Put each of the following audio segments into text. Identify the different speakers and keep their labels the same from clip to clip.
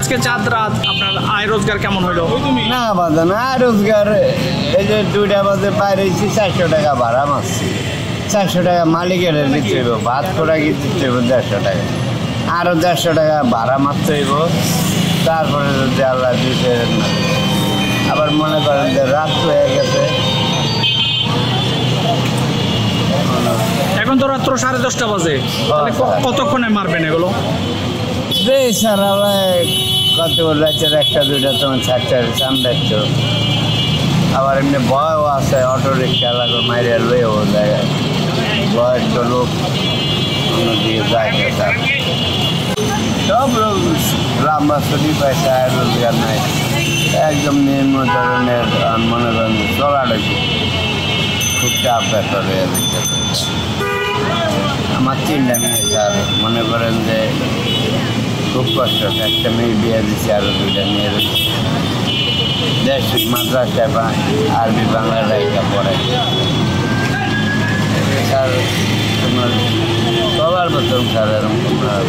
Speaker 1: আজকে চাঁদ রাত আপনার আয় রোজগার কেমন হলো?
Speaker 2: না বাজে না, রোজগার এই যে 2টা বাজে বাইরে 400 টাকা ভাড়া মারছি, 400 টাকা মালিকের দিতে হইব, ভাত করা কি দিতে হইব 150 টাকা, আরও 150 টাকা ভাড়া মারতে হইব। তারপরে যদি আল্লাহ দিতে আবার মনে করেন যে রাত হয়ে গেছে,
Speaker 1: এখন তো রাত্র 10:30 বাজে, তাহলে কতক্ষণে মারবেন এগুলো?
Speaker 2: স্যার আবার কত রাতের 1-2টা তখন ছাড়তে সামলাইতো। আবার এমনি ভয়ও আছে, অটো রিক্সা লাগবে মাইরে লইও যায়, বয়স্ক লোক অন্যদিকে যায় স্যার। সব লোক লম্বা ছুটি পয়সা রোজগার নাই, একদম নিম্ন ধরনের মনে করেন চলাটা খুব চাপ ব্যাপার হয়ে যাচ্ছে। আমার 3টা মেয়ে স্যার, মনে করেন যে খুব কষ্ট। একটা মেয়ে বিয়ে দিচ্ছে, আরও 2টা মেয়ের দেশ মাদ্রাসায় আরবি বাংলা রাইকা পড়ে স্যার। তোমার সবার প্রথম স্যার এরকম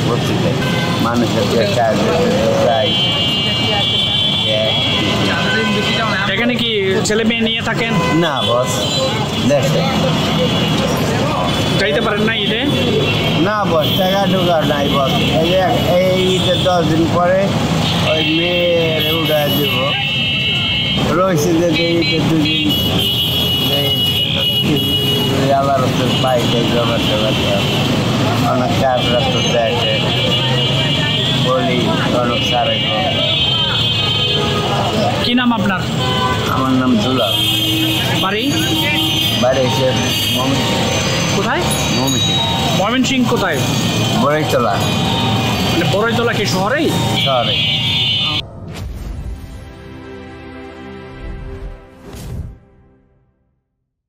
Speaker 2: বলতে মানুষের কাজ চাই।
Speaker 1: এখানে কি ছেলে মেয়ে নিয়ে থাকেন?
Speaker 2: না বস, দেখে
Speaker 1: যাইতে পারেন না ঈদে?
Speaker 2: না বস, টাকা ঢোকা নাই বস। এই ঈদের 10 দিন পরে ওই মেয়ের উঠায় দেব, রয়েছে যে ঈদের 2 দিন আল্লাহ রসুল পাই যাই জবার জবার অনেক চাপ রাস্তা দেখে বলি অনেক সারে।
Speaker 1: কি নাম আপনার?
Speaker 2: আমার নাম দুলাল,
Speaker 1: বাড়ি?
Speaker 2: বাড়ি এসে
Speaker 1: কোথায়? ময়মনসিংহ কোথায়?
Speaker 2: বড়ইতলা,
Speaker 1: মানে বড়ইতলা কি শহরেই?
Speaker 2: শহরে।